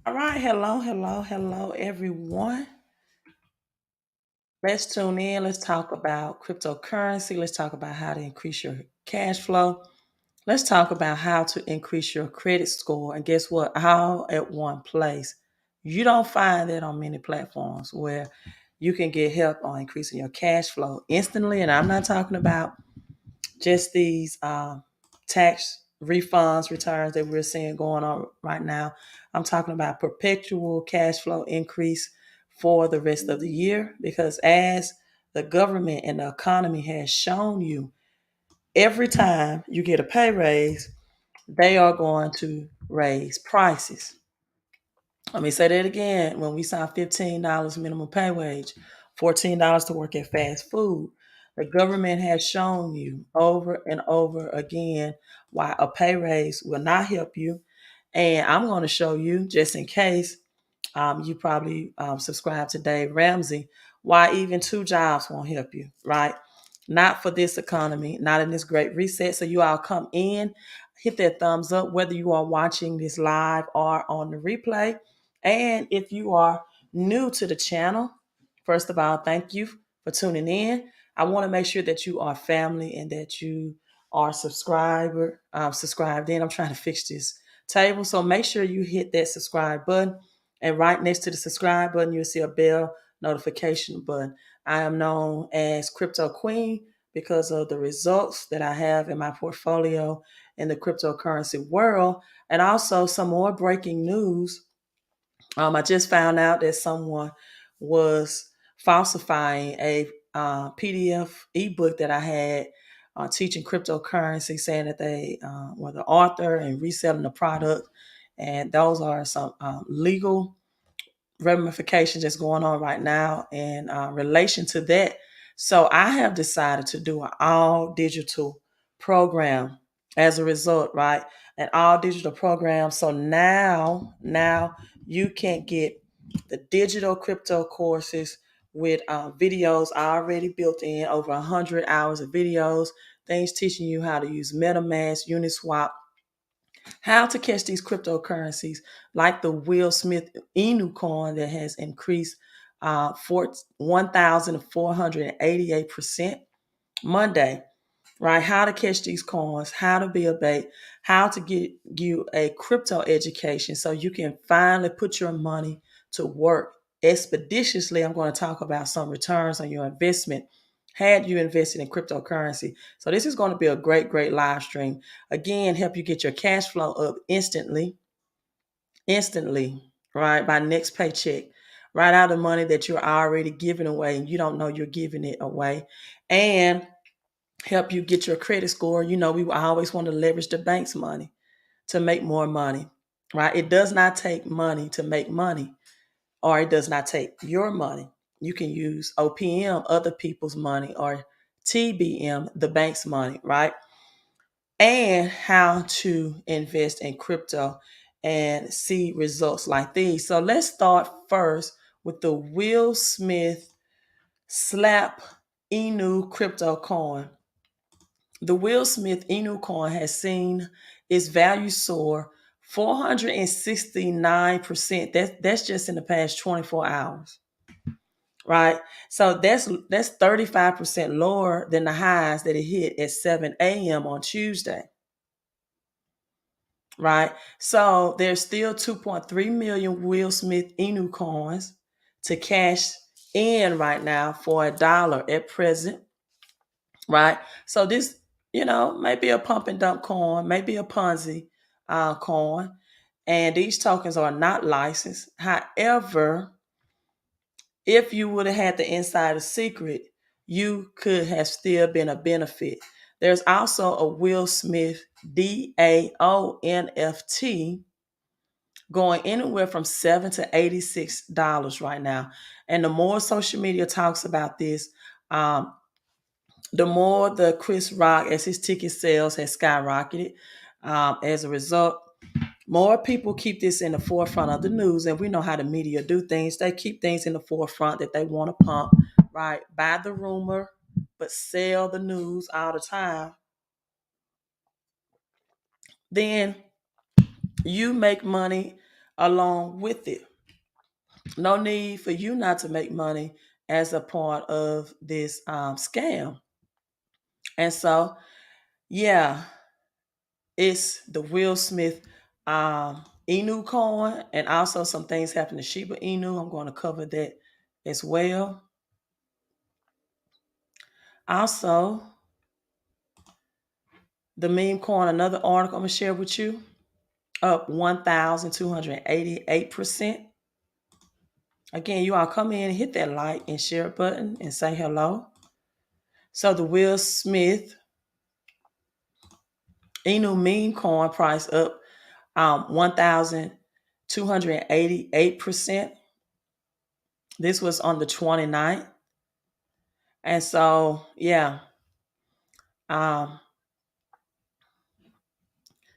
All right, hello, everyone. Let's tune in. Let's talk about cryptocurrency. Let's talk about how to increase your cash flow. Let's talk about how to increase your credit score. And guess what? All at one place. You don't find that on many platforms where you can get help on increasing your cash flow instantly. And I'm not talking about just these tax refunds, returns that we're seeing going on right now. I'm talking about perpetual cash flow increase for the rest of the year because as the government and the economy has shown you, every time you get a pay raise, they are going to raise prices. Let me say that again. When we saw $15 minimum pay wage, $14 to work at fast food, the government has shown you over and over again why a pay raise will not help you. And I'm going to show you, just in case you probably subscribe to Dave Ramsey, why even two jobs won't help you, right? Not for this economy, not in this great reset. So you all come in, hit that thumbs up, whether you are watching this live or on the replay. And if you are new to the channel, first of all, thank you for tuning in. I want to make sure that you are family and that you are subscribed in. I'm trying to fix this table. So make sure you hit that subscribe button. And right next to the subscribe button, you'll see a bell notification button. I am known as Crypto Queen because of the results that I have in my portfolio in the cryptocurrency world. And also some more breaking news. I just found out that someone was falsifying a PDF ebook that I had teaching cryptocurrency, saying that they were the author and reselling the product. And those are some legal ramifications that's going on right now in relation to that. So I have decided to do an all digital program as a result, right? An all digital program. So now you can get the digital crypto courses with videos already built in, over 100 hours of videos, things teaching you how to use MetaMask, Uniswap, how to catch these cryptocurrencies like the Will Smith Inu coin that has increased 1,488% Monday, right? How to catch these coins, how to be a bait, how to get you a crypto education so you can finally put your money to work expeditiously. I'm going to talk about some returns on your investment had you invested in cryptocurrency. So this is going to be a great live stream. Again, help you get your cash flow up instantly, right? By next paycheck. Right out of money that you're already giving away and you don't know you're giving it away. And help you get your credit score. You know, we always want to leverage the bank's money to make more money, right? It does not take money to make money, or it does not take your money. You can use OPM, other people's money, or TBM, the bank's money, right? And how to invest in crypto and see results like these. So let's start first with the Will Smith Slap Inu crypto coin. The Will Smith INU coin has seen its value soar 469%. That's just in the past 24 hours, right? So that's 35% lower than the highs that it hit at 7 a.m. on Tuesday, right? So there's still 2.3 million Will Smith INU coins to cash in right now for $1 at present, right? So this, maybe a pump and dump coin, maybe a Ponzi coin, and these tokens are not licensed. However, if you would have had the insider secret, you could have still been a benefit. There's also a Will Smith DAO NFT going anywhere from $7 to $86 right now. And the more social media talks about this, the more the Chris Rock, as his ticket sales has skyrocketed. As a result, more people keep this in the forefront of the news, and we know how the media do things. They keep things in the forefront that they want to pump, right? Buy the rumor, but sell the news all the time. Then you make money along with it. No need for you not to make money as a part of this scam. And so, yeah, it's the Will Smith Inu coin, and also some things happen to Shiba Inu. I'm going to cover that as well. Also, the meme coin, another article I'm going to share with you, up 1,288%. Again, you all come in, hit that like and share button and say hello. So the Will Smith Inu meme coin price up 1,288%. This was on the 29th. And so, yeah,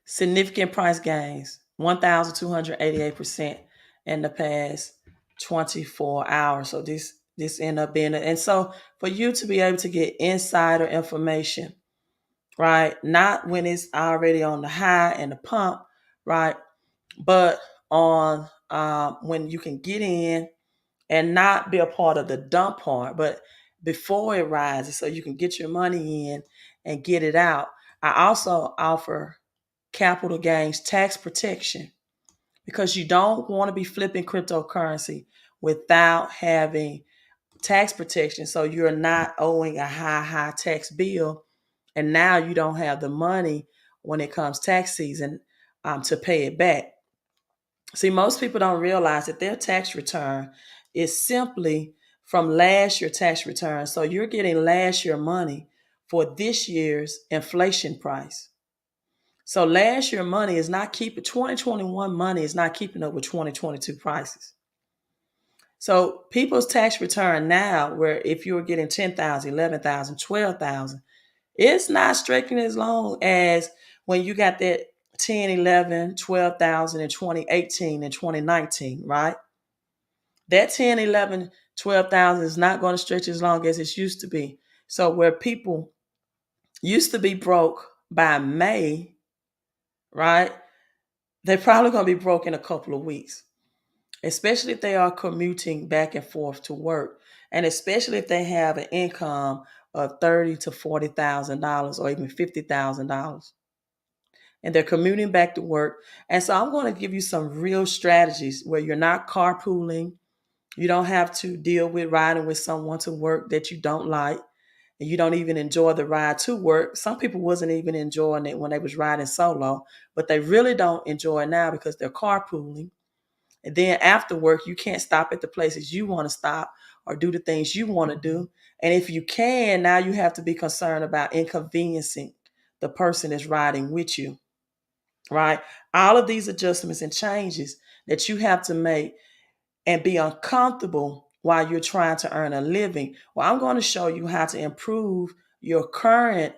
significant price gains, 1,288% in the past 24 hours. So this ended up being it. And so for you to be able to get insider information, right? Not when it's already on the high and the pump, right? But on when you can get in and not be a part of the dump part, but before it rises, so you can get your money in and get it out. I also offer capital gains tax protection, because you don't want to be flipping cryptocurrency without having tax protection. So you're not owing a high tax bill, and now you don't have the money when it comes tax season to pay it back. See, most people don't realize that their tax return is simply from last year tax return. So you're getting last year money for this year's inflation price. So last year money is not keeping, 2021 money is not keeping up with 2022 prices. So people's tax return now, where if you were getting 10,000, 11,000, 12,000, it's not stretching as long as when you got that 10, 11, 12,000 in 2018 and 2019, right? That 10, 11, 12,000 is not going to stretch as long as it used to be. So where people used to be broke by May, right? They're probably going to be broke in a couple of weeks, especially if they are commuting back and forth to work, and especially if they have an income of $30,000 to $40,000 or even $50,000, and they're commuting back to work. And so I'm going to give you some real strategies where you're not carpooling. You don't have to deal with riding with someone to work that you don't like, and you don't even enjoy the ride to work. Some people wasn't even enjoying it when they was riding solo, but they really don't enjoy it now because they're carpooling. And then after work, you can't stop at the places you want to stop or do the things you want to do. And if you can, now you have to be concerned about inconveniencing the person that's riding with you, right? All of these adjustments and changes that you have to make and be uncomfortable while you're trying to earn a living. Well, I'm going to show you how to improve your current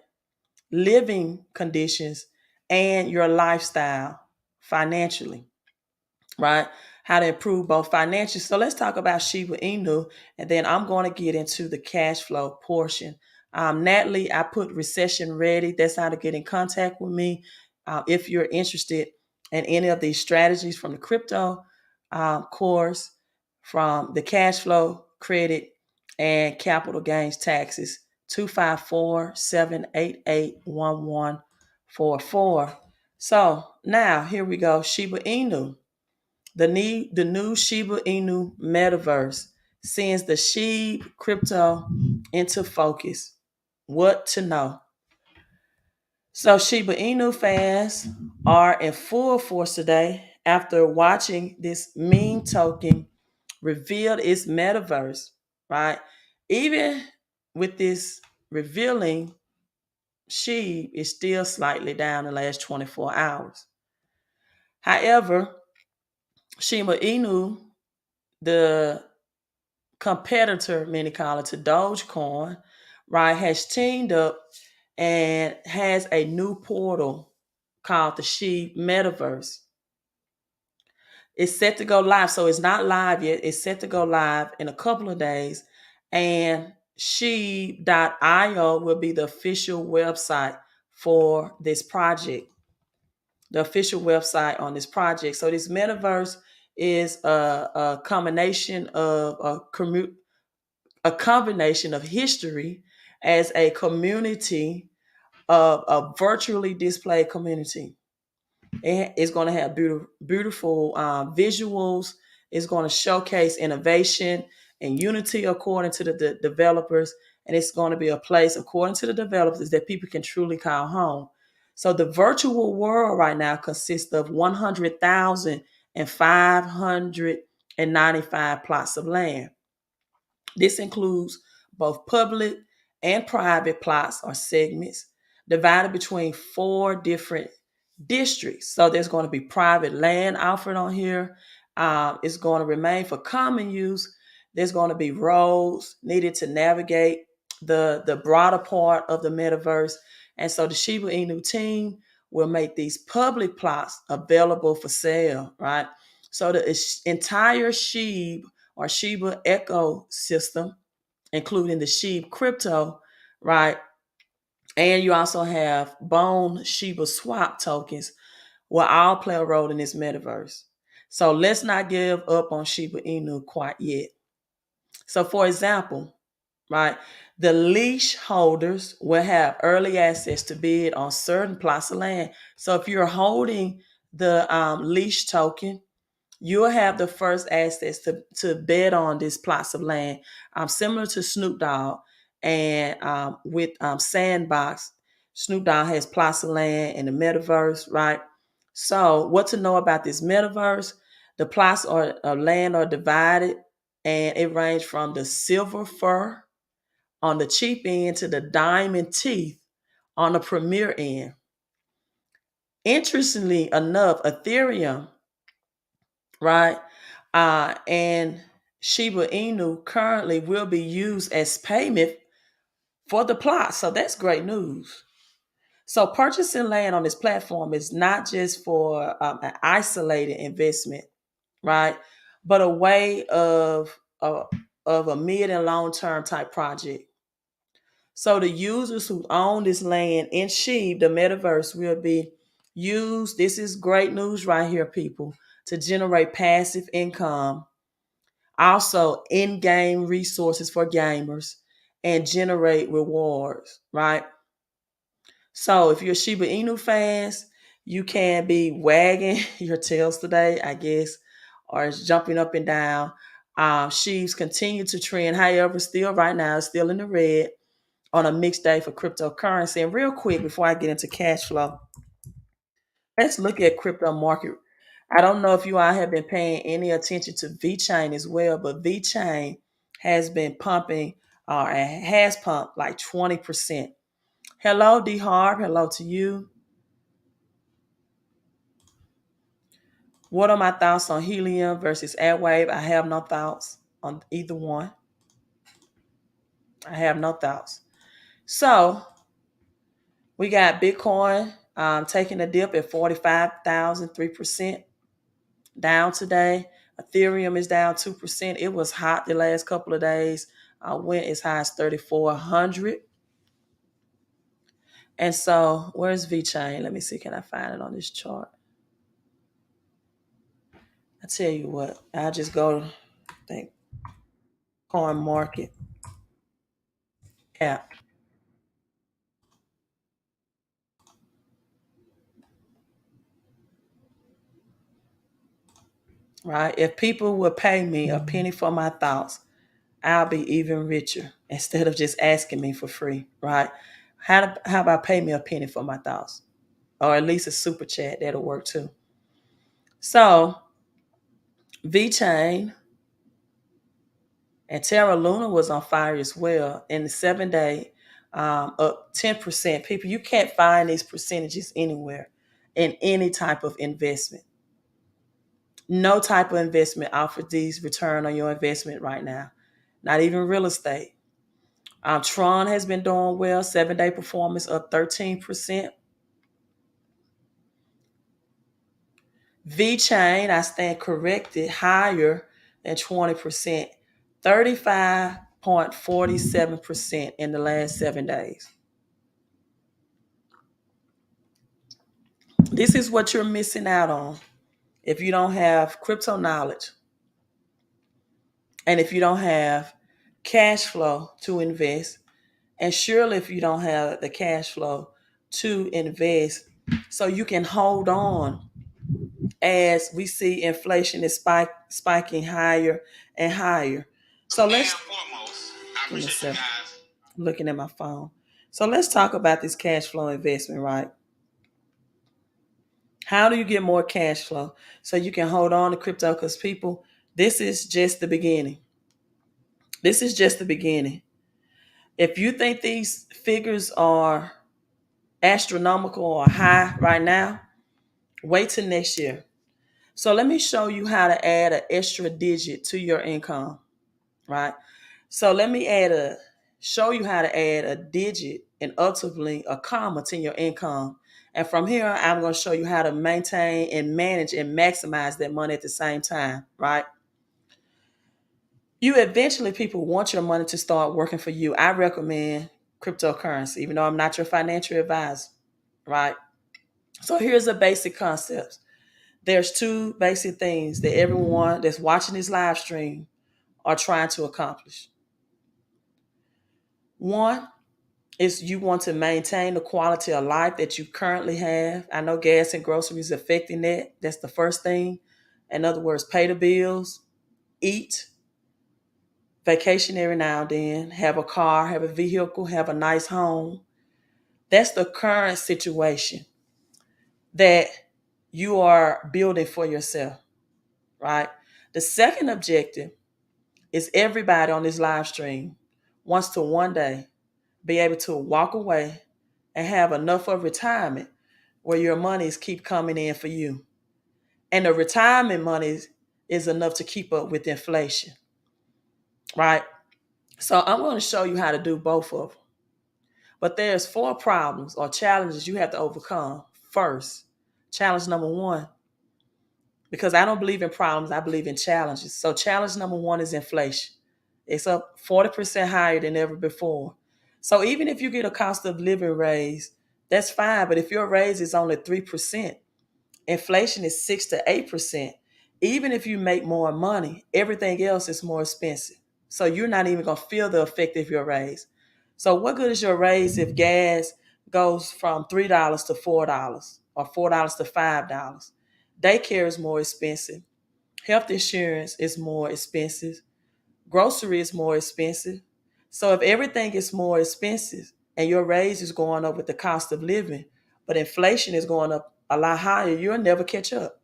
living conditions and your lifestyle financially, right? How to improve both financially. So let's talk about Shiba Inu, and then I'm going to get into the cash flow portion. Natalie, I put recession ready. That's how to get in contact with me. If you're interested in any of these strategies from the crypto course, from the cash flow, credit, and capital gains taxes, 254-788-1144. So now here we go. Shiba Inu. The new Shiba Inu metaverse sends the SHIB crypto into focus. What to know? So Shiba Inu fans are in full force today after watching this meme token reveal its metaverse, right? Even with this revealing, SHIB is still slightly down the last 24 hours. However, Shiba Inu, the competitor, many call it, to Dogecoin, right, has teamed up and has a new portal called the SHIB Metaverse. It's set to go live. So it's not live yet. It's set to go live in a couple of days. And SHIB.io will be the official website for this project, the official website on this project. So this metaverse is a combination of a combination of history as a community of a virtually displayed community. It's going to have beautiful visuals. It's going to showcase innovation and unity according to the developers. And it's going to be a place, according to the developers, that people can truly call home. So the virtual world right now consists of 100,595 plots of land. This includes both public and private plots or segments divided between four different districts. So there's going to be private land offered on here. It's going to remain for common use. There's going to be roads needed to navigate the broader part of the metaverse. And so the Shiba Inu team will make these public plots available for sale, right? So the entire Shiba ecosystem, including the Shiba crypto, right? And you also have Bone Shiba swap tokens will all play a role in this metaverse. So let's not give up on Shiba Inu quite yet. So for example, right, the leash holders will have early access to bid on certain plots of land. So if you're holding the leash token, you'll have the first access to bid on these plots of land, similar to Snoop Dogg. And with Sandbox, Snoop Dogg has plots of land in the metaverse, right? So what to know about this metaverse? The plots of land are divided, and it ranges from the silver fur on the cheap end to the diamond teeth on the premier end. Interestingly enough, Ethereum, right? And Shiba Inu currently will be used as payment for the plot. So that's great news. So purchasing land on this platform is not just for an isolated investment, right? But a way of a mid and long term type project. So the users who own this land in Sheeb, the metaverse, will be used. This is great news right here, people, to generate passive income, also in-game resources for gamers, and generate rewards, right? So if you're Shiba Inu fans, you can be wagging your tails today, I guess, or jumping up and down. Sheaves continue to trend, however, still right now, still in the red on a mixed day for cryptocurrency. And real quick, before I get into cash flow, let's look at crypto market. I don't know if you all have been paying any attention to VeChain as well, but VeChain has been pumping and has pumped like 20%. Hello, D Harb. Hello to you. What are my thoughts on Helium versus Airwave? I have no thoughts on either one. I have no thoughts. So we got Bitcoin taking a dip at 45,000, 3% down today. Ethereum is down 2%. It was hot the last couple of days. Went as high as 3,400. And so where's VeChain? Let me see. Can I find it on this chart? I tell you what, I'll just go to think coin market cap. Right? If people would pay me a penny for my thoughts, I'll be even richer instead of just asking me for free, right? How about pay me a penny for my thoughts? Or at least a super chat, that'll work too. So VeChain and Terra Luna was on fire as well. In the 7 day, up 10%. People, you can't find these percentages anywhere in any type of investment. No type of investment offers these return on your investment right now. Not even real estate. Tron has been doing well. 7 day performance up 13%. VeChain, I stand corrected, higher than 20%, 35.47% in the last 7 days. This is what you're missing out on. if you don't have crypto knowledge, and if you don't have cash flow to invest, and surely if you don't have the cash flow to invest, so you can hold on as we see inflation is spiking higher and higher. So let's give me a second. I'm looking at my phone. So let's talk about this cash flow investment, right? How do you get more cash flow so you can hold on to crypto? Because people, this is just the beginning. This is just the beginning. If you think these figures are astronomical or high right now, wait till next year. So let me show you how to add an extra digit to your income, right? So let me show you how to add a digit and ultimately a comma to your income. And from here, I'm going to show you how to maintain and manage and maximize that money at the same time, right? You eventually, people want your money to start working for you. I recommend cryptocurrency, even though I'm not your financial advisor, right? So here's the basic concepts. There's two basic things that everyone that's watching this live stream are trying to accomplish. One is you want to maintain the quality of life that you currently have. I know gas and groceries affecting that. That's the first thing. In other words, pay the bills, eat, vacation every now and then, have a car, have a vehicle, have a nice home. That's the current situation that you are building for yourself, right? The second objective is everybody on this live stream wants to one day be able to walk away and have enough of retirement where your monies keep coming in for you. And the retirement money is enough to keep up with inflation, right? So I'm going to show you how to do both of them. But there's 4 problems or challenges you have to overcome first. Challenge number 1, because I don't believe in problems, I believe in challenges. So challenge number 1 is inflation. It's up 40% higher than ever before. So even if you get a cost of living raise, that's fine. But if your raise is only 3%, inflation is 6 to 8%. Even if you make more money, everything else is more expensive. So you're not even going to feel the effect of your raise. So what good is your raise if gas goes from $3 to $4 or $4 to $5? Daycare is more expensive. Health insurance is more expensive. Grocery is more expensive. So if everything is more expensive and your raise is going up with the cost of living, but inflation is going up a lot higher, you'll never catch up.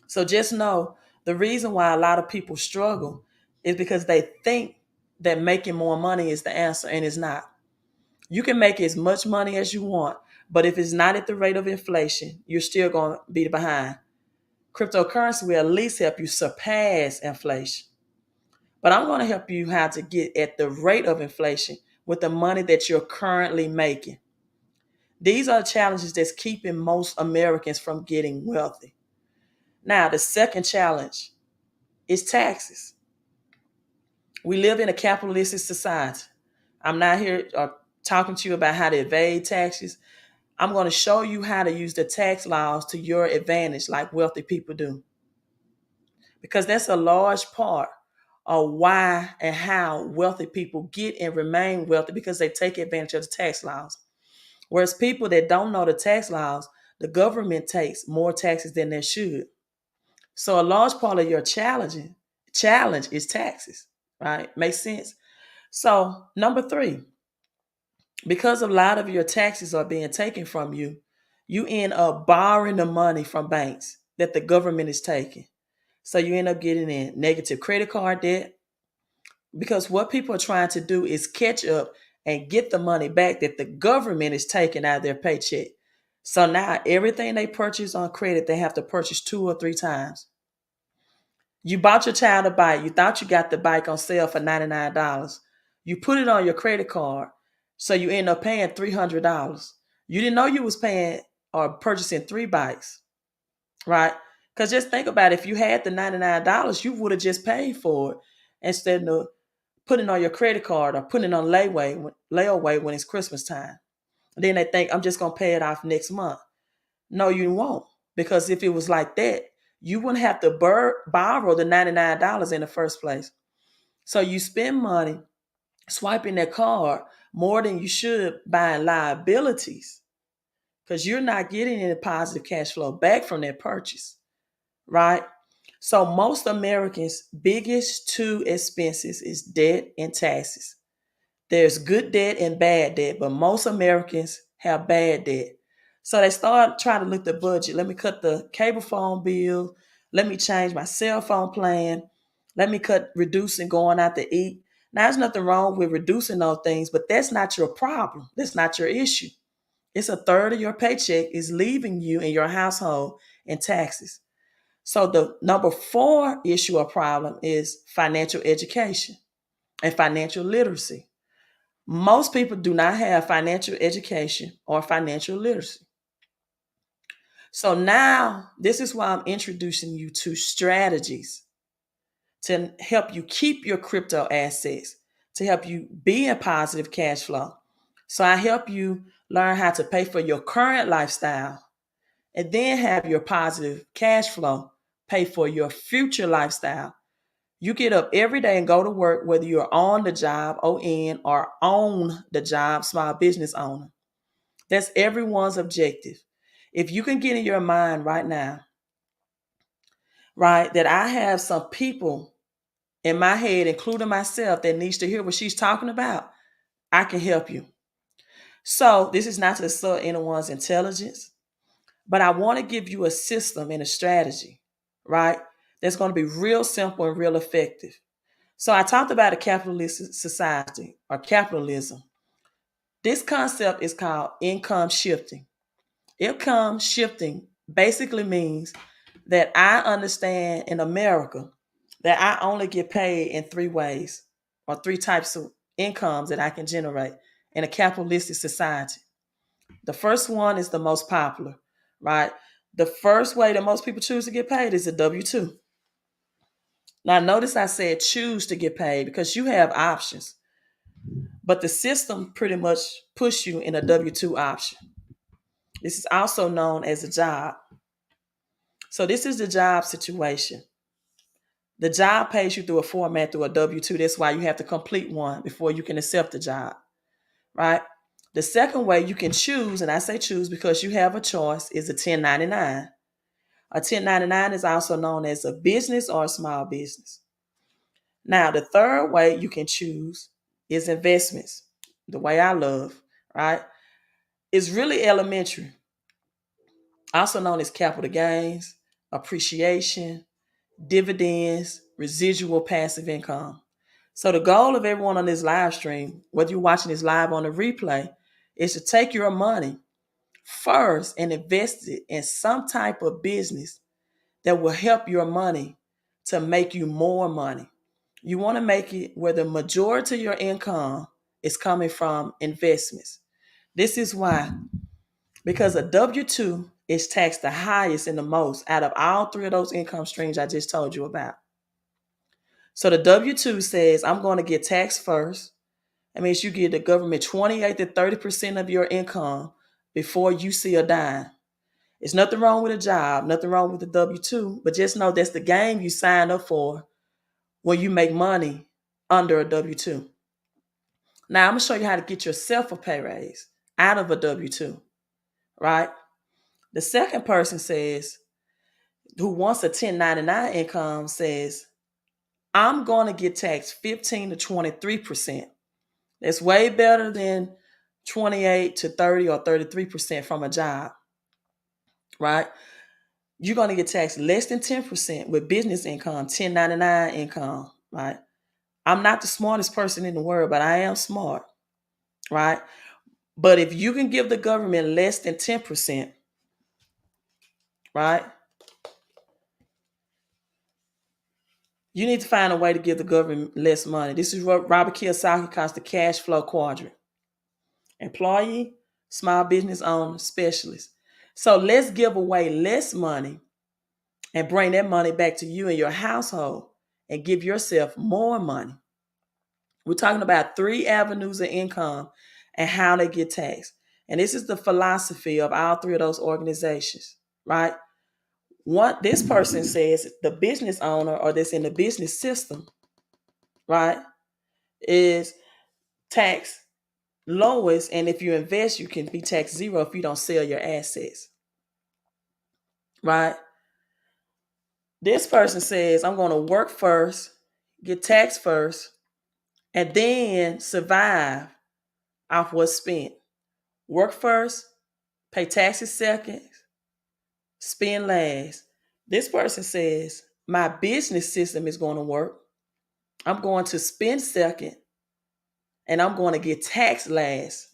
So just know the reason why a lot of people struggle is because they think that making more money is the answer, and it's not. You can make as much money as you want, but if it's not at the rate of inflation, you're still going to be behind. Cryptocurrency will at least help you surpass inflation. But I'm going to help you how to get at the rate of inflation with the money that you're currently making. These are challenges that's keeping most Americans from getting wealthy. Now, the second challenge is taxes. We live in a capitalistic society. I'm not here talking to you about how to evade taxes. I'm going to show you how to use the tax laws to your advantage like wealthy people do. Because that's a large part of why and how wealthy people get and remain wealthy, because they take advantage of the tax laws. Whereas people that don't know the tax laws, the government takes more taxes than they should. So a large part of your challenge is taxes, right? Makes sense? So number 3, because a lot of your taxes are being taken from you, you end up borrowing the money from banks that the government is taking. So you end up getting in negative credit card debt, because what people are trying to do is catch up and get the money back that the government is taking out of their paycheck. So now everything they purchase on credit, they have to purchase 2 or 3 times. You bought your child a bike. You thought you got the bike on sale for $99. You put it on your credit card, so you end up paying $300. You didn't know you was paying or purchasing 3 bikes, right? Because just think about it. If you had the $99, you would have just paid for it instead of putting on your credit card or putting it on layaway when it's Christmas time. Then they think, I'm just going to pay it off next month. No, you won't. Because if it was like that, you wouldn't have to borrow the $99 in the first place. So you spend money swiping that card more than you should buying liabilities because you're not getting any positive cash flow back from that purchase, right? So most Americans' biggest two expenses is debt and taxes. There's good debt and bad debt, but most Americans have bad debt. So they start trying to look at the budget. Let me cut the cable phone bill. Let me change my cell phone plan. Let me reducing going out to eat. Now, there's nothing wrong with reducing those things, but that's not your problem. That's not your issue. It's a third of your paycheck is leaving you and your household in taxes. So the number 4 issue or problem is financial education and financial literacy. Most people do not have financial education or financial literacy. So now this is why I'm introducing you to strategies to help you keep your crypto assets, to help you be in positive cash flow. So I help you learn how to pay for your current lifestyle and then have your positive cash flow pay for your future lifestyle. You get up every day and go to work, whether you're on the job, ON, or own the job, small business owner. That's everyone's objective. If you can get in your mind right now, right, that I have some people in my head, including myself, that needs to hear what she's talking about, I can help you. So this is not to insult anyone's intelligence, but I want to give you a system and a strategy, right, that's going to be real simple and real effective. So I talked about a capitalist society or capitalism. This concept is called income shifting. Income shifting basically means that I understand in America that I only get paid in 3 ways or 3 types of incomes that I can generate in a capitalistic society. The first one is the most popular, right? The first way that most people choose to get paid is a W-2. Now, notice I said choose to get paid because you have options, but the system pretty much push you in a W-2 option. This is also known as a job. So this is the job situation. The job pays you through a format through a W-2. That's why you have to complete one before you can accept the job, right? The second way you can choose, and I say choose because you have a choice, is a 1099. A 1099 is also known as a business or a small business. Now, the third way you can choose is investments, the way I love, right? It's really elementary, also known as capital gains, appreciation, dividends, residual passive income. So the goal of everyone on this live stream, whether you're watching this live on the replay, is to take your money first and invest it in some type of business that will help your money to make you more money. You want to make it where the majority of your income is coming from investments. This is why, because a W-2 is taxed the highest and the most out of all 3 of those income streams I just told you about. So the W-2 says, I'm going to get taxed first. That means you give the government 28 to 30% of your income before you see a dime. There's nothing wrong with a job, nothing wrong with the W-2, but just know that's the game you sign up for when you make money under a W-2. Now, I'm going to show you how to get yourself a pay raise out of a W-2, right? The second person says, who wants a 1099 income, says, I'm going to get taxed 15 to 23%. That's way better than 28 to 30 or 33% from a job, right? You're going to get taxed less than 10% with business income, 1099 income, right? I'm not the smartest person in the world, but I am smart, right? But if you can give the government less than 10%, right? You need to find a way to give the government less money. This is what Robert Kiyosaki calls the cash flow quadrant. Employee, small business owner, specialist. So let's give away less money and bring that money back to you and your household and give yourself more money. We're talking about 3 avenues of income and how they get taxed. And this is the philosophy of all 3 of those organizations, right? What this person says, the business owner or that's in the business system, right, is tax lowest, and if you invest, you can be tax zero if you don't sell your assets, right? This person says, I'm going to work first, get taxed first, and then survive off what's spent. Work first, pay taxes second, spend last. This person says, my business system is going to work. I'm going to spend second, and I'm going to get taxed last.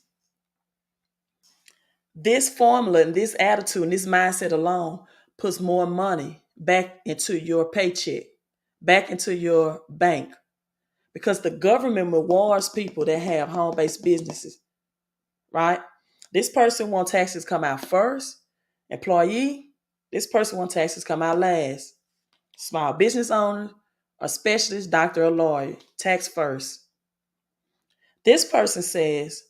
This formula and this attitude and this mindset alone puts more money back into your paycheck, back into your bank, because the government rewards people that have home-based businesses, right? This person wants taxes come out first. Employee, this person wants taxes come out last. Small business owner, a specialist, doctor, or lawyer, tax first. This person says,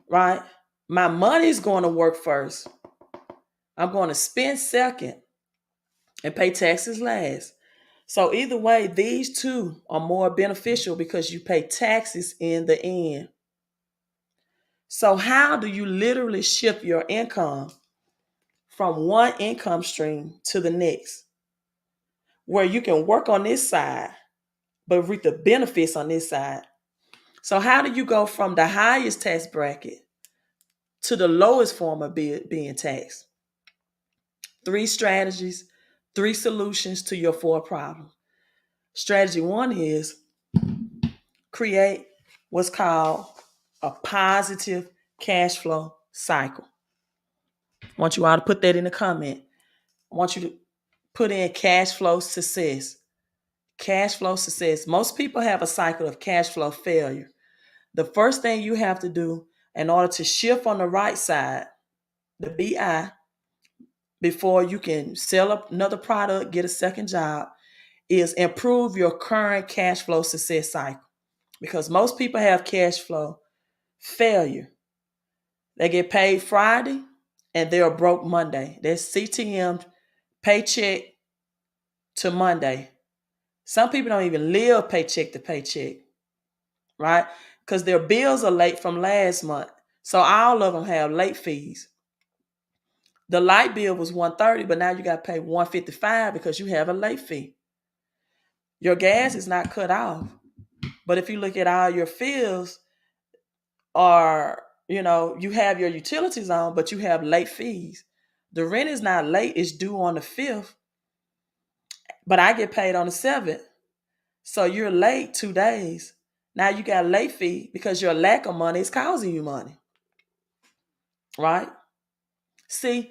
right, my money is going to work first. I'm going to spend second and pay taxes last. So either way, these two are more beneficial because you pay taxes in the end. So how do you literally shift your income from one income stream to the next, where you can work on this side, but reap the benefits on this side? So how do you go from the highest tax bracket to the lowest form of being taxed? 3 strategies, 3 solutions to your 4 problems. Strategy 1 is create what's called a positive cash flow cycle. I want you all to put that in the comment. I want you to put in cash flow success. Cash flow success. Most people have a cycle of cash flow failure. The first thing you have to do in order to shift on the right side, the BI, before you can sell another product, get a second job, is improve your current cash flow success cycle. Because most people have cash flow failure. They get paid Friday and they're broke Monday. That's CTM, paycheck to Monday. Some people don't even live paycheck to paycheck, right? Because their bills are late from last month. So all of them have late fees. The light bill was $130, but now you got to pay $155 because you have a late fee. Your gas is not cut off. But if you look at all your bills, or you have your utilities on, but you have late fees. The rent is not late, it's due on the 5th, but I get paid on the 7th. So you're late 2 days. Now you got a late fee because your lack of money is causing you money, right? See,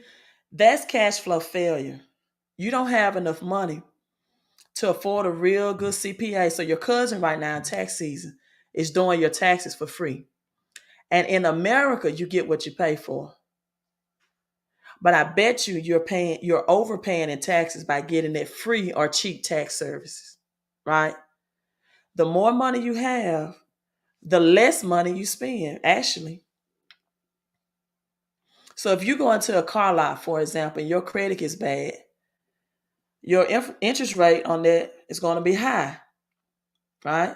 that's cash flow failure. You don't have enough money to afford a real good CPA. So your cousin right now in tax season is doing your taxes for free. And in America, you get what you pay for. But I bet you're overpaying in taxes by getting that free or cheap tax services, right? The more money you have, the less money you spend, actually. So if you go into a car lot, for example, and your credit is bad, your interest rate on that is going to be high, right?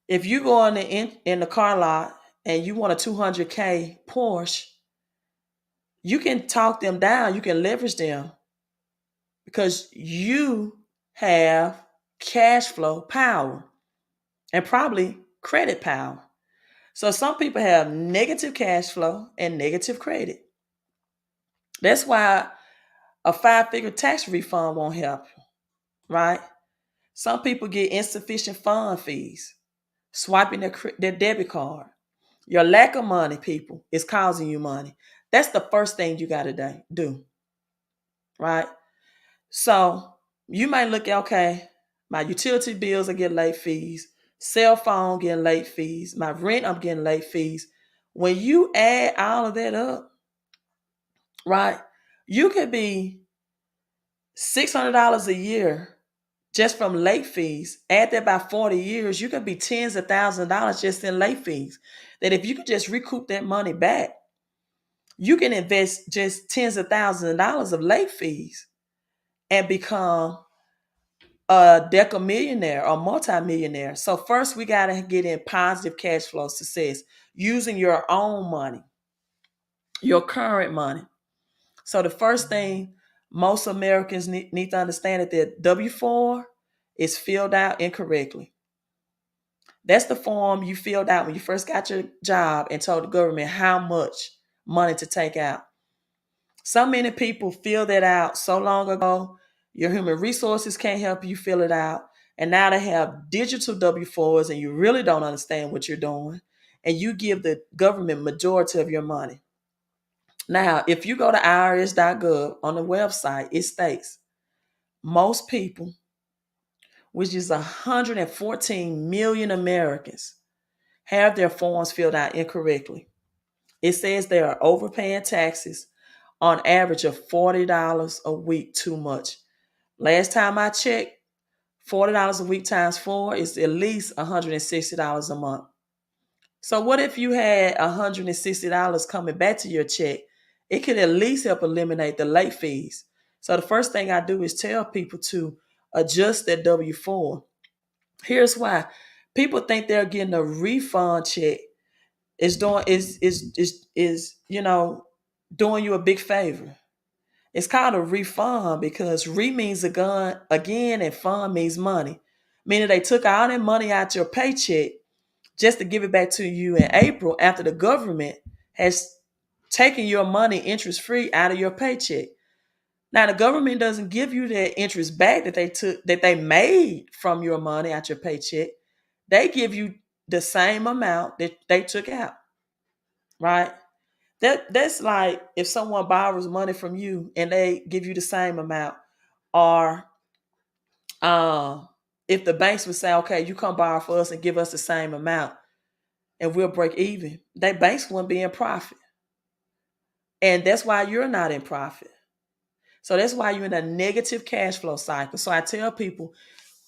If you go in the car lot and you want a 200K Porsche, you can talk them down, you can leverage them because you have cash flow power and probably credit power. So some people have negative cash flow and negative credit. That's why a 5-figure tax refund won't help you, right? Some people get insufficient fund fees, swiping their debit card. Your lack of money, people, is causing you money. That's the first thing you got to do, right? So you might look at, okay, my utility bills, I get late fees. Cell phone, getting late fees. My rent, I'm getting late fees. When you add all of that up, right, you could be $600 a year just from late fees. Add that by 40 years, you could be tens of thousands of dollars just in late fees. That if you could just recoup that money back, you can invest just tens of thousands of dollars of late fees. and become a decamillionaire or multimillionaire. So first we got to get in positive cash flow success using your own money, your current money. So the first thing most Americans need to understand is that W-4 is filled out incorrectly. That's the form you filled out when you first got your job and told the government how much money to take out. So many people fill that out so long ago. Your human resources can't help you fill it out. And now they have digital W-4s and you really don't understand what you're doing. And you give the government majority of your money. Now, if you go to irs.gov on the website, it states most people, which is 114 million Americans, have their forms filled out incorrectly. It says they are overpaying taxes on average of $40 a week too much. Last time I checked, $40 a week times 4 is at least $160 a month. So what if you had $160 coming back to your check? It could at least help eliminate the late fees. So the first thing I do is tell people to adjust their W-4. Here's why. People think they're getting a refund check. Is doing is doing you a big favor. It's called a refund because re means again and fund means money. Meaning they took all that money out your paycheck just to give it back to you in April after the government has taken your money interest free out of your paycheck. Now the government doesn't give you that interest back that they made from your money out your paycheck. They give you the same amount that they took out, right? That's like if someone borrows money from you and they give you the same amount, or if the banks would say, okay, you come borrow for us and give us the same amount and we'll break even, they banks wouldn't be in profit. And that's why you're not in profit. So that's why you're in a negative cash flow cycle. So I tell people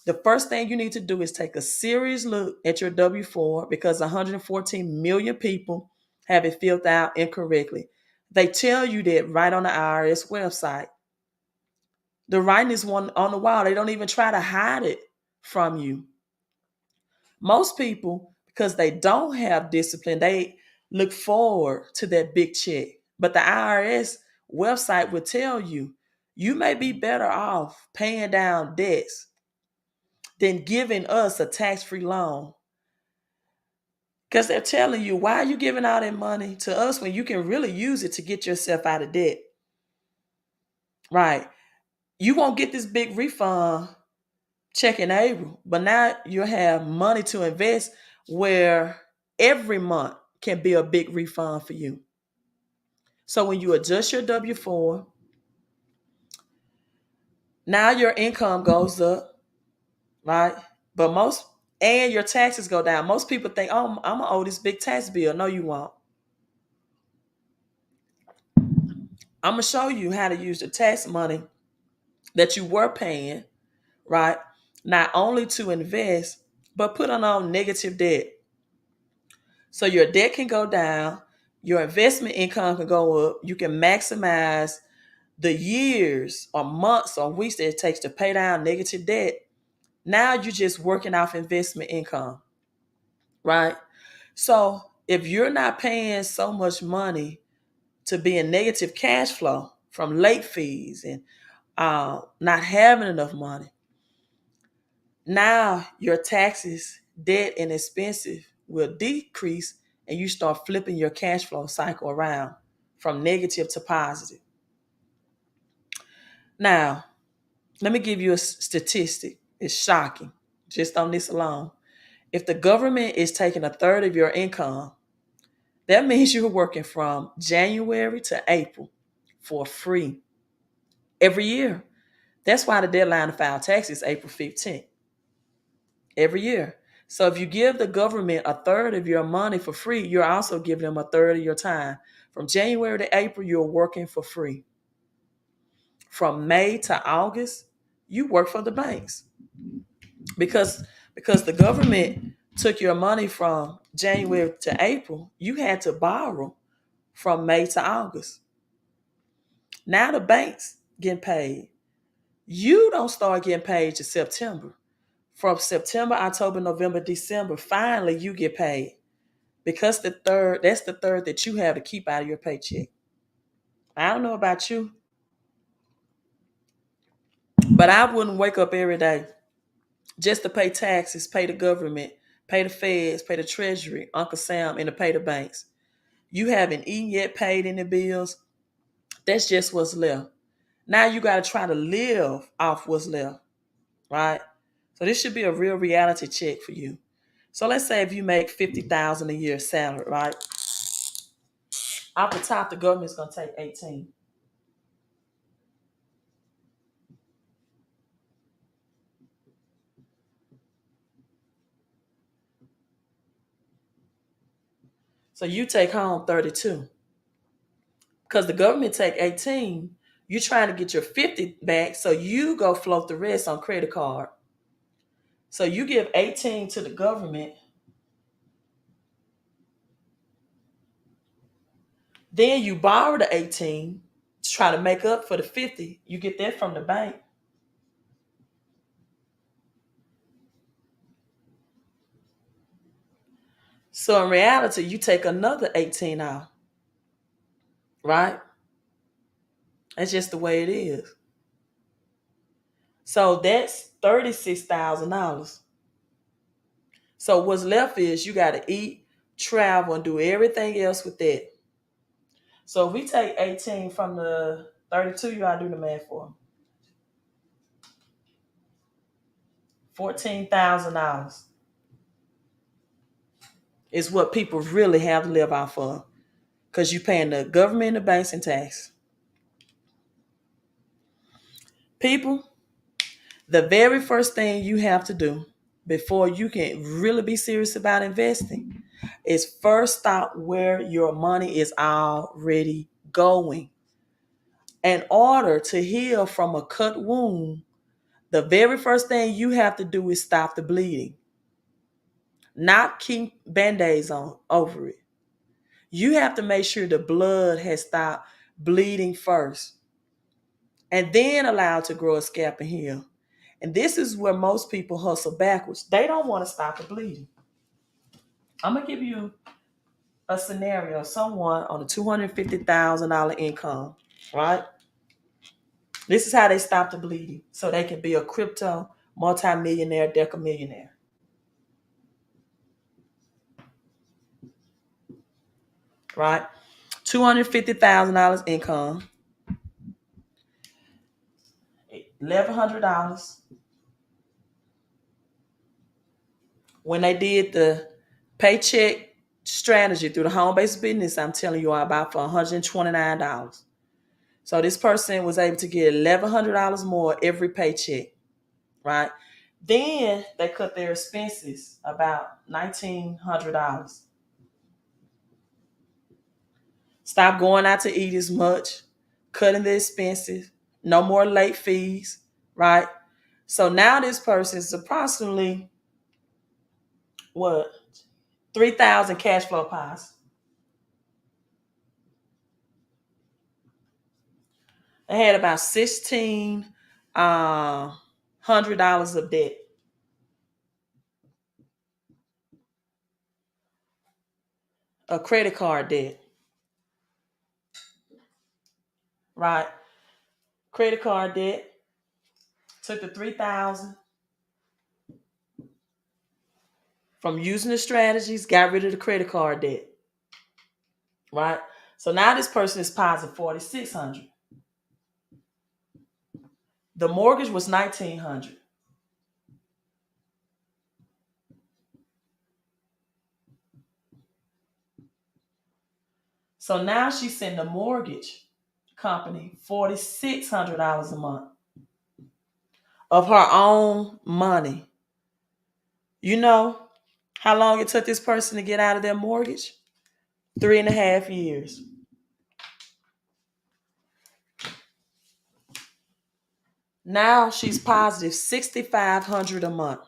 the first thing you need to do is take a serious look at your W-4 because 114 million people have it filled out incorrectly. They tell you that right on the IRS website. The writing is one on the wall. They don't even try to hide it from you. Most people, because they don't have discipline, they look forward to that big check. But the IRS website would tell you, you may be better off paying down debts than giving us a tax-free loan. Because they're telling you, why are you giving all that money to us when you can really use it to get yourself out of debt? Right. You won't get this big refund check in April, but now you have money to invest where every month can be a big refund for you. So when you adjust your W-4, now your income goes up, right? And your taxes go down. Most people think, oh, I'm gonna owe this big tax bill. No, you won't. I'm gonna show you how to use the tax money that you were paying, right? Not only to invest, but put on negative debt. So your debt can go down, your investment income can go up, you can maximize the years or months or weeks that it takes to pay down negative debt. Now you're just working off investment income, right? So if you're not paying so much money to be in negative cash flow from late fees and not having enough money, now your taxes, debt, and expenses will decrease and you start flipping your cash flow cycle around from negative to positive. Now, let me give you a statistic. It's shocking, just on this alone. If the government is taking a third of your income, that means you're working from January to April for free every year. That's why the deadline to file taxes is April 15th every year. So if you give the government a third of your money for free, you're also giving them a third of your time. From January to April, you're working for free. From May to August, you work for the banks. Because the government took your money from January to April, you had to borrow from May to August. Now the banks getting paid. You don't start getting paid to September. From September, October, November, December, finally you get paid. Because that's the third that you have to keep out of your paycheck. I don't know about you, but I wouldn't wake up every day just to pay taxes, pay the government, pay the feds, pay the treasury, Uncle Sam, and to pay the banks. You haven't eaten yet, paid any bills. That's just what's left. Now you got to try to live off what's left, right? So this should be a real reality check for you. So let's say if you make 50,000 a year salary, right? Off the top, the government's gonna take 18. So you take home 32. Because the government take 18, you're trying to get your 50 back, so you go float the rest on credit card. So you give 18 to the government, then you borrow the 18 to try to make up for the 50. You get that from the bank. So in reality, you take another 18 out, right? That's just the way it is. So that's $36,000. So what's left is you got to eat, travel, and do everything else with that. So if we take 18 from the 32, you gotta do the math for them. $14,000 is what people really have to live off of. Because you're paying the government, the banks, and tax. People, the very first thing you have to do before you can really be serious about investing is first stop where your money is already going. In order to heal from a cut wound, the very first thing you have to do is stop the bleeding, not keep band-aids on over it. You have to make sure the blood has stopped bleeding first and then allow it to grow a scalp and heal. And this is where most people hustle backwards. They don't want to stop the bleeding. I'm going to give you a scenario of someone on a $250,000 income, right? This is how they stop the bleeding so they can be a crypto multimillionaire, decamillionaire, right? $250,000 income, $1,100. When they did the paycheck strategy through the home-based business, I'm telling you all about for $129. So this person was able to get $1,100 more every paycheck, right? Then they cut their expenses about $1,900. Stop going out to eat as much, cutting the expenses, no more late fees, right? So now this person is approximately what, 3,000 cash flow pies. They had about $1,600 of debt, a credit card debt, right? Credit card debt. Took the 3,000 from using the strategies, got rid of the credit card debt, right? So now this person is positive 4,600. The mortgage was 1,900. So now she's sending the mortgage company $4,600 a month of her own money. You know how long it took this person to get out of their mortgage? 3.5 years. Now she's positive 6,500 a month.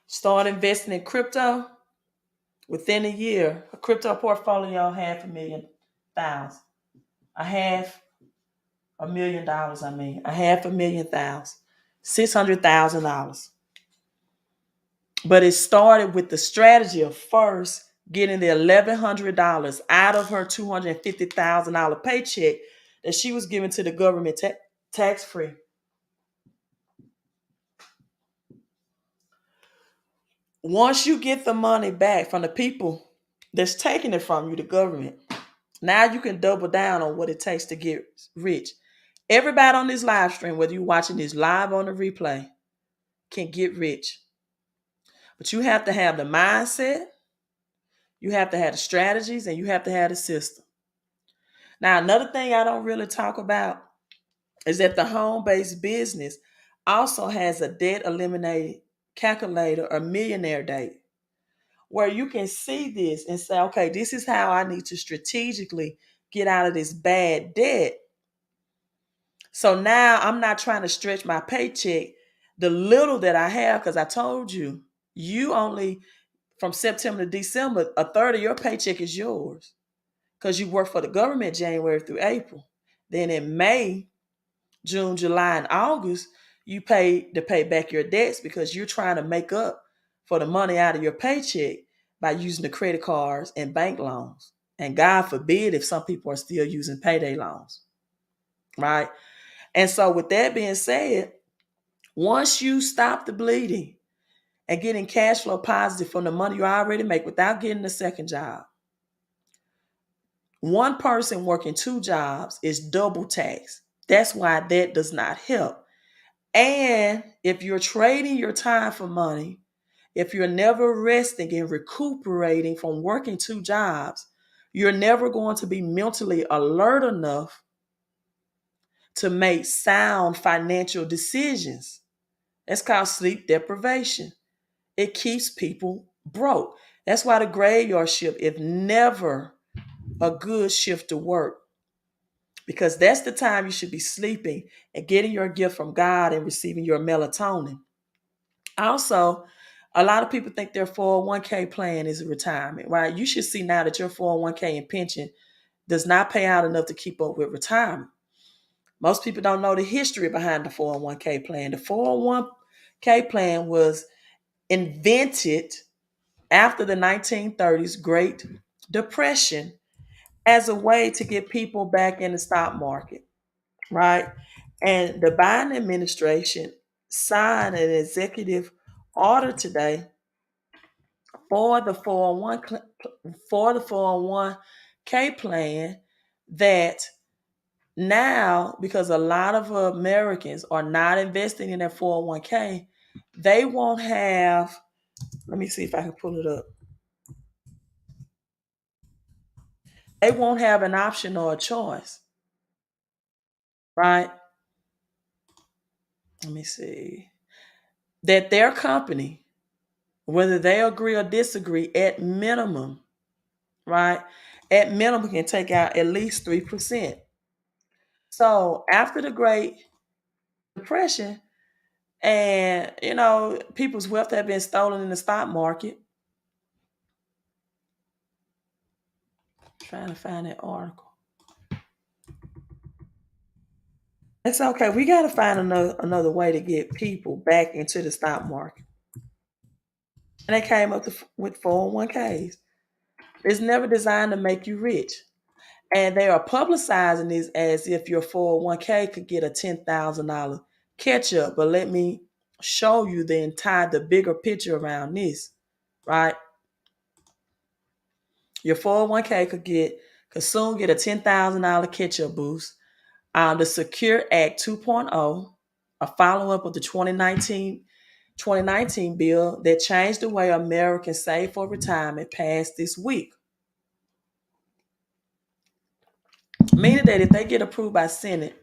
Start investing in crypto. Within a year, her crypto portfolio half a million thousand. A half $1 million, I mean. A half a million thousand. $600,000. But it started with the strategy of first getting the $1,100 out of her $250,000 paycheck that she was giving to the government tax free. Once you get the money back from the people that's taking it from you, the government, now you can double down on what it takes to get rich. Everybody on this live stream, whether you're watching this live on the replay, can get rich. But you have to have the mindset, you have to have the strategies, and you have to have the system. Now, another thing I don't really talk about is that the home-based business also has a debt eliminated calculator or millionaire date where you can see this and say, okay, this is how I need to strategically get out of this bad debt. So now I'm not trying to stretch my paycheck, the little that I have, because I told you, you only from September to December, a third of your paycheck is yours because you work for the government January through April. Then in May, June, July, and August, you pay to pay back your debts because you're trying to make up for the money out of your paycheck by using the credit cards and bank loans. And God forbid if some people are still using payday loans, right? And so with that being said, once you stop the bleeding and getting cash flow positive from the money you already make without getting a second job, one person working two jobs is double taxed. That's why that does not help. And if you're trading your time for money, if you're never resting and recuperating from working two jobs, you're never going to be mentally alert enough to make sound financial decisions. That's called sleep deprivation. It keeps people broke. That's why the graveyard shift is never a good shift to work, because that's the time you should be sleeping and getting your gift from God and receiving your melatonin. Also, a lot of people think their 401k plan is a retirement, right? You should see now that your 401k and pension does not pay out enough to keep up with retirement. Most people don't know the history behind the 401k plan. The 401k plan was invented after the 1930s Great Depression as a way to get people back in the stock market, right? And the Biden administration signed an executive order today for the 401k plan that now, because a lot of Americans are not investing in their 401k, they won't have, let me see if I can pull it up. They won't have an option or a choice, right? Let me see. That their company, whether they agree or disagree, at minimum, right? At minimum can take out at least 3%. So after the Great Depression, and people's wealth have been stolen in the stock market. Trying to find that article. It's okay. We got to find another way to get people back into the stock market. And they came up with 401ks. It's never designed to make you rich. And they are publicizing this as if your 401k could get a $10,000 catch up. But let me show you the bigger picture around this, right? Your 401k could soon get a $10,000 catch up boost. The Secure Act 2.0, a follow up of the 2019 bill that changed the way Americans save for retirement, passed this week. Meaning that if they get approved by Senate,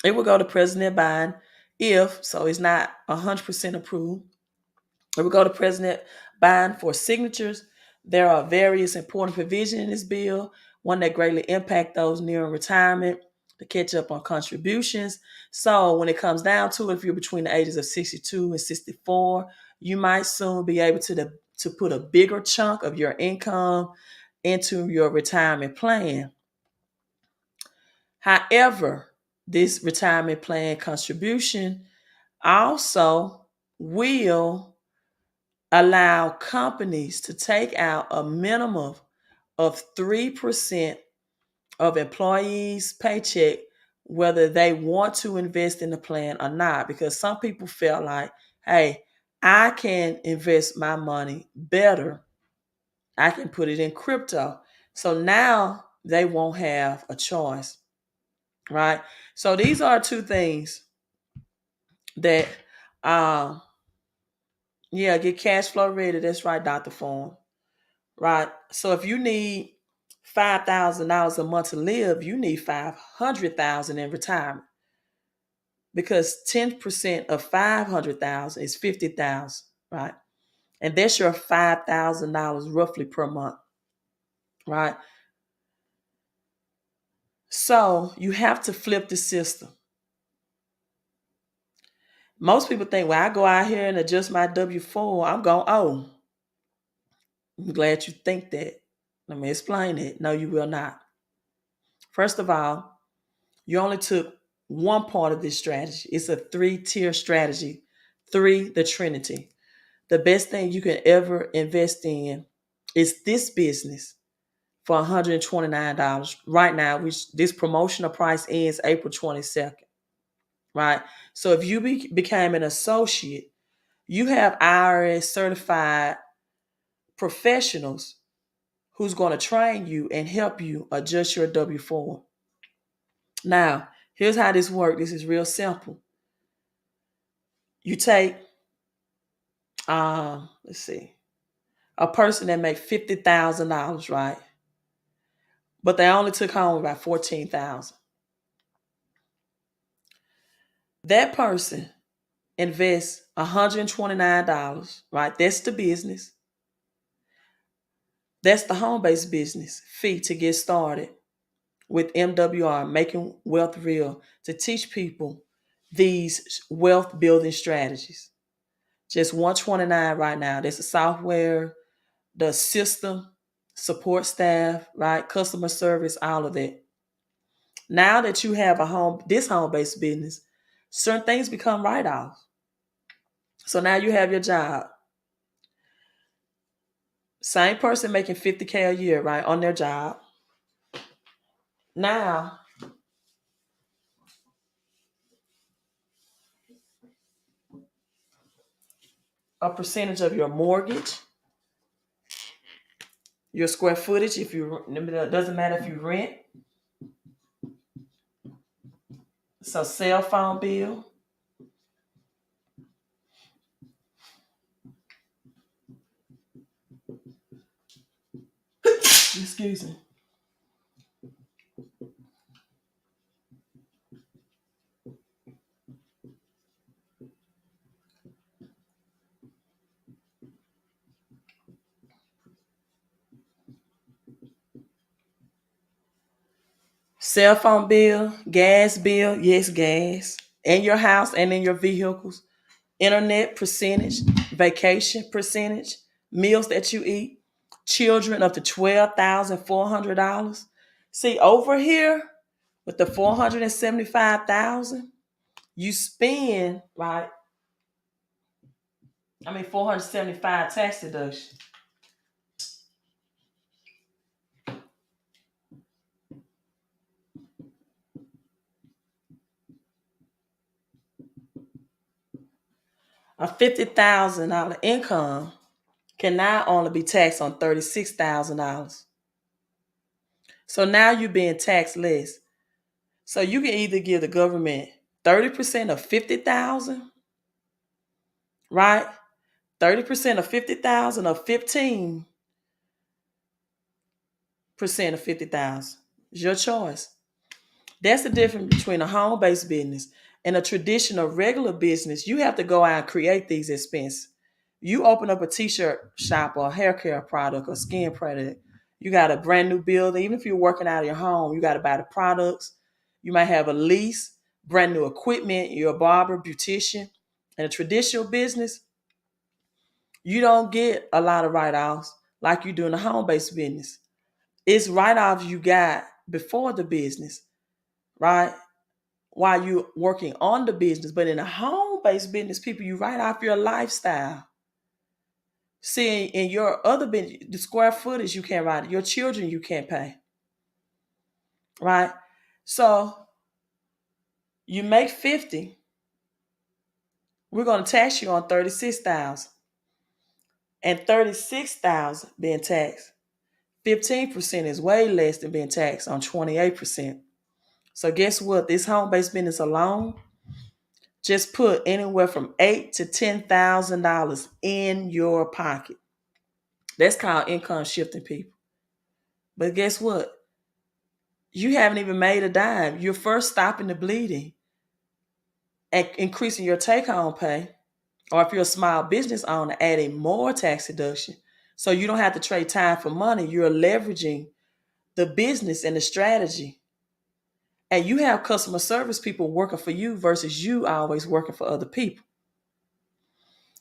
it will go to President Biden so it's not 100% approved. It will go to President Biden for signatures. There are various important provisions in this bill, one that greatly impact those nearing retirement, to catch up on contributions. So when it comes down to it, if you're between the ages of 62 and 64, you might soon be able to put a bigger chunk of your income into your retirement plan. However, this retirement plan contribution also will allow companies to take out a minimum of 3% of employees' paycheck, whether they want to invest in the plan or not. Because some people feel like, hey, I can invest my money better. I can put it in crypto. So now they won't have a choice, right? So these are two things that, uh, yeah, get cash flow ready. That's right, Dr. Form. Right. So if you need $5,000 a month to live, you need 500,000 in retirement, because 10% of 500,000 is 50,000, right? And that's your $5,000 roughly per month, right? So you have to flip the system. Most people think, well, I go out here and adjust my W-4, I'm going, oh, I'm glad you think that. Let me explain it. No, you will not. First of all, you only took one part of this strategy. It's a 3-tier strategy. 3, the Trinity. The best thing you can ever invest in is this business for $129 right now, which this promotional price ends April 22nd, right? So if you became an associate, you have IRS certified professionals who's going to train you and help you adjust your W-4. Now, here's how this works. This is real simple. You take, let's see, a person that makes $50,000, right? But they only took home about $14,000. That person invests $129, right? That's the business. That's the home-based business fee to get started with MWR, Making Wealth Real, to teach people these wealth building strategies. Just $129 right now. There's the software, the system, support staff, right? Customer service, all of that. Now that you have this home-based business, certain things become write-offs. So now you have your job. Same person making $50K a year, right, on their job. Now, a percentage of your mortgage, your square footage, if you, it doesn't matter if you rent. So cell phone bill. Excuse me. Cell phone bill, yes, gas, in your house and in your vehicles, internet percentage, vacation percentage, meals that you eat, children up to $12,400. See, over here with the $475,000, you spend, right? 475 tax deduction. A $50,000 income can now only be taxed on $36,000. So now you're being taxed less. So you can either give the government 30% of 50,000, right? 30% of 50,000 or 15% of 50,000. It's your choice. That's the difference between a home-based business and a traditional regular business. You have to go out and create these expenses. You open up a t-shirt shop or a hair care product or skin product. You got a brand new building. Even if you're working out of your home, you got to buy the products. You might have a lease, brand new equipment. You're a barber, beautician. In a traditional business, You don't get a lot of write-offs like you do in the home-based business. It's write-offs you got before the business, right? While you're working on the business. But in a home-based business, people, you write off your lifestyle. See, in your other business, the square footage you can't write, your children you can't pay, right? So you make 50, we're going to tax you on 36,000, and 36,000 being taxed. 15% is way less than being taxed on 28%. So guess what? This home-based business alone just put anywhere from $8,000 to $10,000 in your pocket. That's called income shifting, people. But guess what? You haven't even made a dime. You're first stopping the bleeding and increasing your take-home pay. Or if you're a small business owner, adding more tax deduction. So you don't have to trade time for money. You're leveraging the business and the strategy. And you have customer service people working for you versus you always working for other people.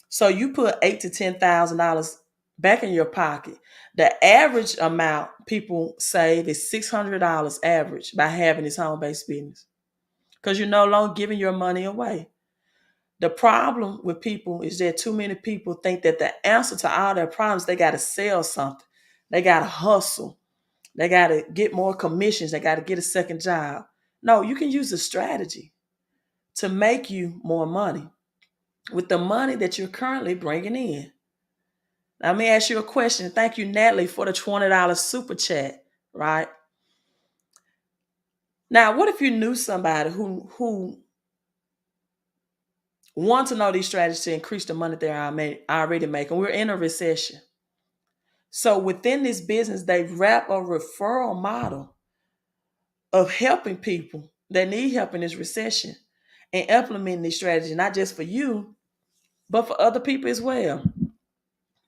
So you put $8,000 to $10,000 back in your pocket. The average amount people save is $600 average by having this home-based business, because you're no longer giving your money away. The problem with people is that too many people think that the answer to all their problems, they got to sell something. They got to hustle. They got to get more commissions. They got to get a second job. No, you can use a strategy to make you more money with the money that you're currently bringing in. Now, let me ask you a question. Thank you, Natalie, for the $20 super chat, right? Now, what if you knew somebody who want to know these strategies to increase the money they're already making? We're in a recession. So within this business, they wrap a referral model of helping people that need help in this recession and implementing these strategies, not just for you, but for other people as well,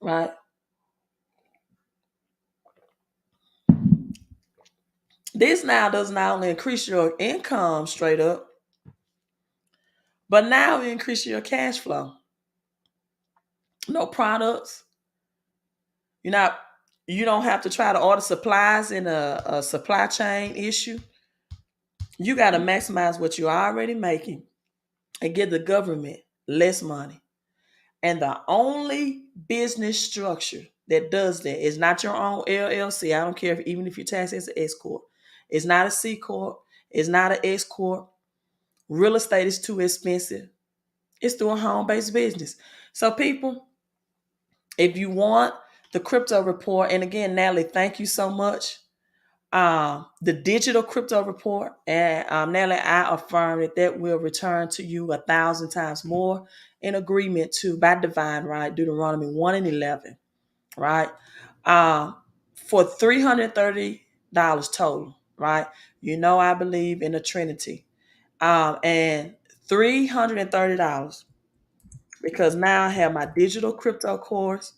right? This now does not only increase your income straight up, but now it increases your cash flow. No products. You're not, you don't have to try to order supplies in a supply chain issue. You got to maximize what you're already making and give the government less money. And the only business structure that does that is not your own LLC. I don't care if, even if you're taxed as an S corp. It's not a C corp. It's not an S corp. Real estate is too expensive. It's through a home-based business. So people, if you want the crypto report, and again, Natalie, thank you so much. The digital crypto report, and Natalie, I affirm that will return to you 1,000 times more in agreement to by divine right, Deuteronomy 1:11, right? For $330 total, right? You know I believe in the Trinity, and $330 because now I have my digital crypto course.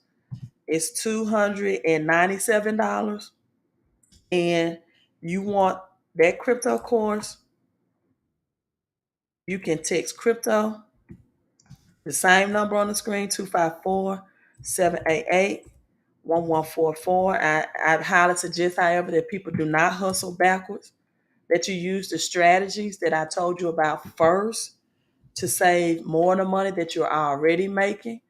It's $297, and you want that crypto course, you can text crypto, the same number on the screen, 254-788-1144. I highly suggest, however, that people do not hustle backwards, that you use the strategies that I told you about first to save more of the money that you're already making,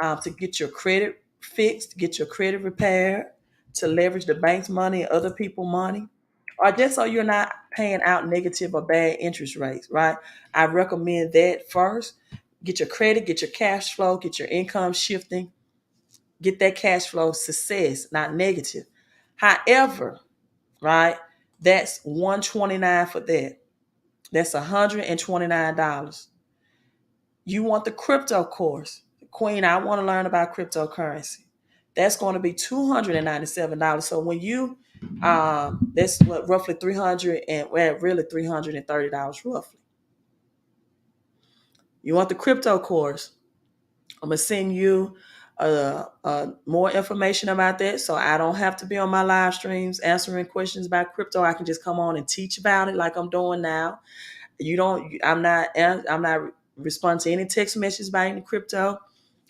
to get your credit fixed, get your credit repaired, to leverage the bank's money and other people's money, or just so you're not paying out negative or bad interest rates, right? I recommend that first. Get your credit, get your cash flow, get your income shifting, get that cash flow success, not negative. However, right, that's $129 for that. That's $129. You want the crypto course. Queen, I want to learn about cryptocurrency. That's going to be $297. So when you, that's what, roughly 300 and well, really $330 roughly. You want the crypto course. I'm going to send you more information about that, so I don't have to be on my live streams answering questions about crypto. I can just come on and teach about it like I'm doing now. I'm not responding to any text messages about any crypto.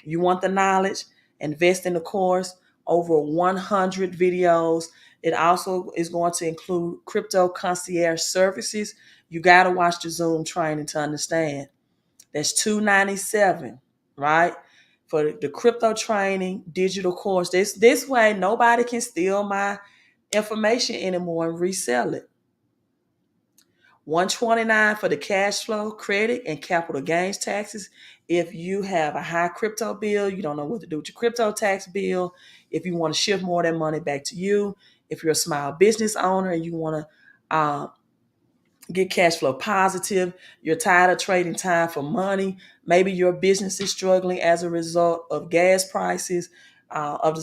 You want the knowledge, invest in the course, over 100 videos. It also is going to include crypto concierge services. You got to watch the Zoom training to understand. That's $297, right? For the crypto training digital course. This way nobody can steal my information anymore and resell it. $129 for the cash flow, credit, and capital gains taxes. If you have a high crypto bill, you don't know what to do with your crypto tax bill. If you want to shift more of that money back to you, if you're a small business owner and you want to get cash flow positive, you're tired of trading time for money. Maybe your business is struggling as a result of gas prices, of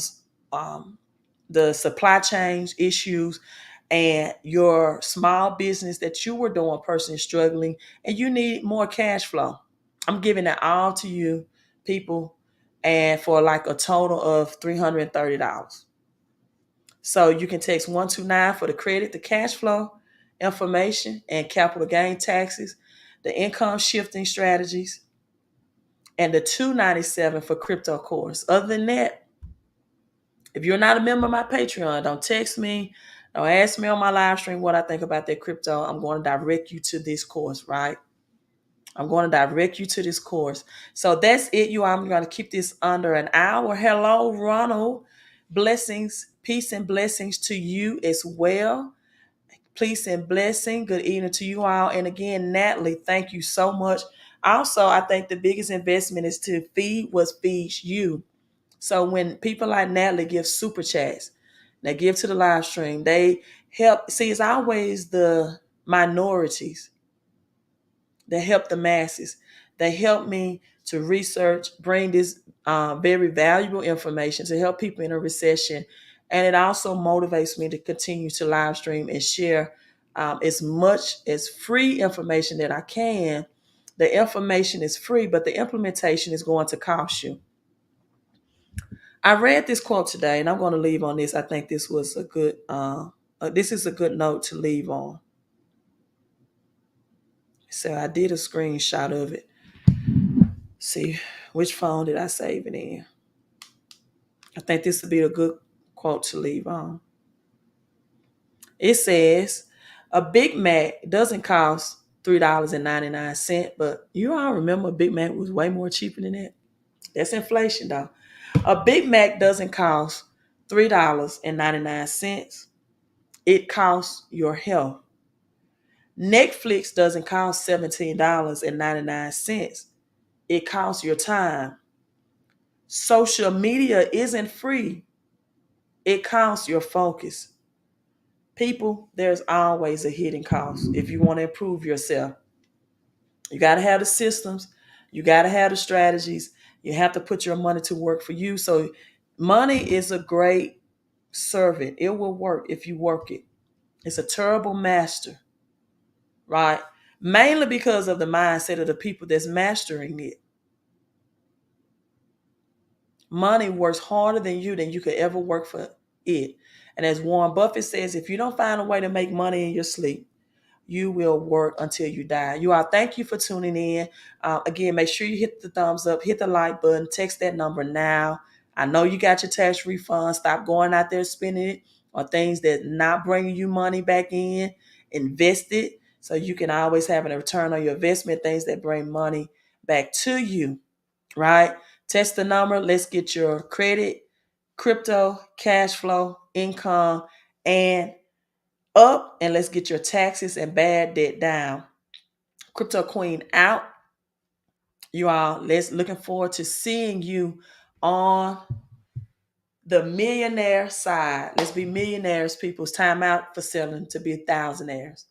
the supply chain issues, and your small business that you were doing personally struggling, and you need more cash flow. I'm giving that all to you, people, and for like a total of $330. So you can text 129 for the credit, the cash flow information, and capital gain taxes, the income shifting strategies, and the $297 for crypto course. Other than that, if you're not a member of my Patreon, don't text me. Don't ask me on my live stream what I think about that crypto. I'm going to direct you to this course, right? I'm going to direct you to this course. So that's it, you all. I'm going to keep this under an hour. Hello, Ronald. Blessings, peace and blessings to you as well. Peace and blessing. Good evening to you all. And again, Natalie, thank you so much. Also, I think the biggest investment is to feed what feeds you. So when people like Natalie give super chats, they give to the live stream, they help. See, it's always the minorities that help the masses. They help me to research, bring this very valuable information to help people in a recession. And it also motivates me to continue to live stream and share as much as free information that I can. The information is free, but the implementation is going to cost you. I read this quote today, and I'm going to leave on this. I think this was a good. This is a good note to leave on. So I did a screenshot of it. See, which phone did I save it in? I think this would be a good quote to leave on. It says, "A Big Mac doesn't cost $3.99, but you all remember a Big Mac was way more cheaper than that. That's inflation, though. A Big Mac doesn't cost $3.99. It costs your health. Netflix doesn't cost $17.99. It costs your time. Social media isn't free. It costs your focus. People, there's always a hidden cost if you want to improve yourself. You got to have the systems. You got to have the strategies. You have to put your money to work for you. So money is a great servant. It will work if you work it. It's a terrible master, right? Mainly because of the mindset of the people that's mastering it. Money works harder than you could ever work for it. And as Warren Buffett says, if you don't find a way to make money in your sleep, you will work until you die. You all, thank you for tuning in. Again, make sure you hit the thumbs up, hit the like button, text that number now. I know you got your tax refund. Stop going out there spending it on things that not bringing you money back in. Invest it so you can always have a return on your investment, things that bring money back to you, right? Test the number. Let's get your credit, crypto, cash flow, income, and up, and let's get your taxes and bad debt down. Crypto Queen out. You all, let's looking forward to seeing you on the millionaire side. Let's be millionaires, people. It's time out for selling to be thousandaires.